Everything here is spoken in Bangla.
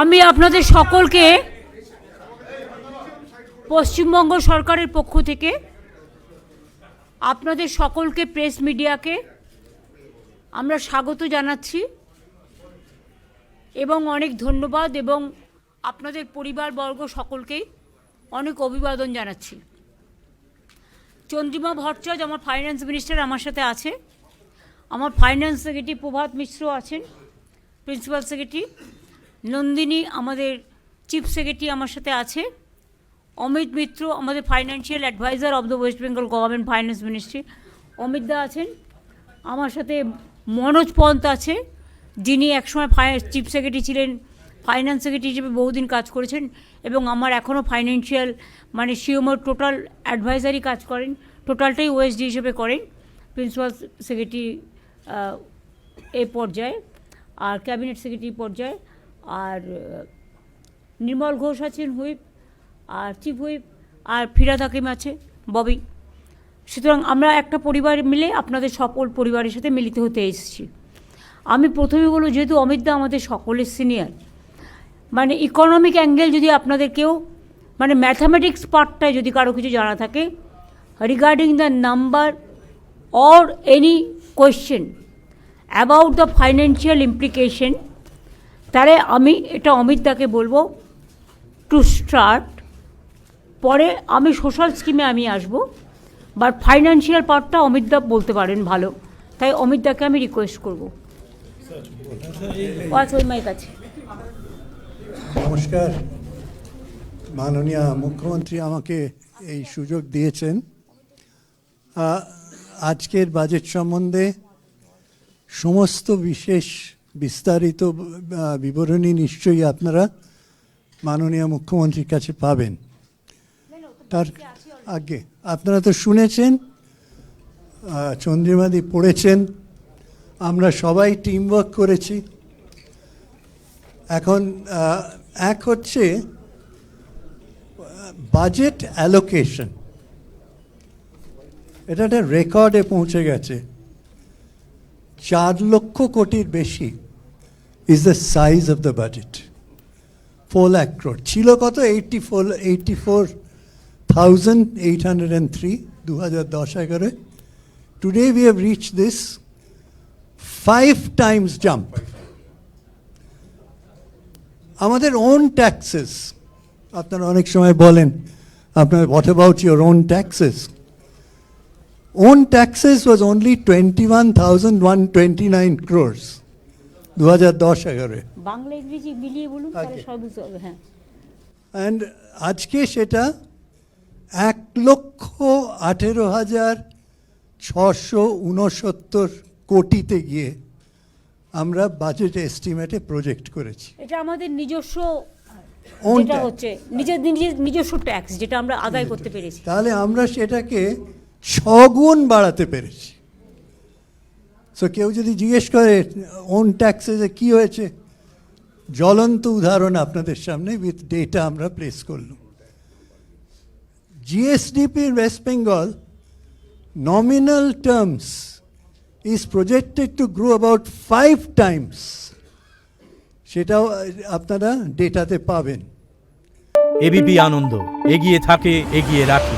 আমি আপনাদের সকলকে পশ্চিমবঙ্গ সরকারের পক্ষ থেকে আপনাদের সকলকে প্রেস মিডিয়াকে আমরা স্বাগত জানাচ্ছি এবং অনেক ধন্যবাদ এবং আপনাদের পরিবারবর্গ সকলকেই অনেক অভিবাদন জানাচ্ছি। চন্দ্রিমা ভট্টাচার্য আমার ফাইন্যান্স মিনিস্টার আমার সাথে আছে, আমার ফাইন্যান্স সেক্রেটারি প্রভাত মিশ্র আছেন প্রিন্সিপাল সেক্রেটারি, নন্দিনী আমাদের চিফ সেক্রেটারি আমার সাথে আছে, অমিত মিত্র আমাদের financial adviser of the West Bengal government finance ministry, Amit দা আছেন, আমার সাথে মনোজ পন্ত আছে যিনি একসময় চিফ সেক্রেটারি ছিলেন, ফাইন্যান্স সেক্রেটারি হিসেবে বহুদিন কাজ করেছেন এবং আমার এখনও ফাইন্যান্সিয়াল মানে সিওমোর টোটাল অ্যাডভাইজারি কাজ করেন, টোটালটাই ওএসডি হিসেবে করেন প্রিন্সিপাল সেক্রেটারি এই পর্যায়ে আর ক্যাবিনেট সেক্রেটারি পর্যায়ে। আর নির্মল ঘোষ আছেন হুইপ আর চিফ হুইপ, আর ফিরাদ হাকিম আছে ববি। সুতরাং আমরা একটা পরিবার মিলে আপনাদের সকল পরিবারের সাথে মিলিত হতে এসেছি। আমি প্রথমে বলব, যেহেতু অমিত দা আমাদের সকলের সিনিয়র, মানে ইকোনমিক অ্যাঙ্গেল যদি আপনাদের কেউ মানে ম্যাথামেটিক্স পার্টটায় যদি কারো কিছু জানা থাকে regarding the number or any question about the financial implication, তাহলে আমি এটা অমিত দাকে বলবো টু স্টার্ট। পরে আমি সোশ্যাল স্কিমে আমি আসবো, বাট ফাইন্যান্সিয়াল পার্টটা অমিত দা বলতে পারেন ভালো, তাই অমিত দাকে আমি রিকোয়েস্ট করবো। ওই কাছে নমস্কার। মাননীয় মুখ্যমন্ত্রী আমাকে এই সুযোগ দিয়েছেন। আজকের বাজেট সম্বন্ধে সমস্ত বিস্তারিত বিবরণী নিশ্চয়ই আপনারা মাননীয় মুখ্যমন্ত্রীর কাছে পাবেন। তার আগে আপনারা তো শুনেছেন, চন্দ্রিমাদি পড়েছেন, আমরা সবাই টিমওয়ার্ক করেছি। এখন এক হচ্ছে বাজেট অ্যালোকেশন, এটা একটা রেকর্ডে পৌঁছে গেছে। 4 লক্ষ কোটির বেশি is the size of the budget. 4 lakh crore ছিল কত? 84,803 2010-11। Today we have reached this 5 times jump. আমাদের ওন ট্যাক্সেস, আপনারা অনেক সময় বলেন আপনার what about your own taxes? Own taxes was only 21,129 crores 2010-11। Bangla ইংরেজি মিলিয়ে বলুন তাহলে সব বুঝতে হবে। হ্যাঁ, অ্যান্ড আজকে সেটা 1,18,669 কোটিতে গিয়ে আমরা বাজেট এস্টিমেটে প্রজেক্ট করেছি। এটা আমাদের নিজস্ব যেটা হচ্ছে নিজস্ব ট্যাক্স যেটা আমরা আদায় করতে পেরেছি। তাহলে আমরা সেটাকে 6 গুণ বাড়াতে পেরেছি। সো কেউ যদি জিজ্ঞেস করে ওন ট্যাক্সে কি হয়েছে, জ্বলন্ত উদাহরণ আপনাদের সামনে উইথ ডেটা আমরা প্লেস করলাম। GSDP West Bengal nominal terms is projected to grow about 5 times. সেটাও আপনারা ডেটাতে পাবেন। এবিপি আনন্দ, এগিয়ে থাকে, এগিয়ে রাখে।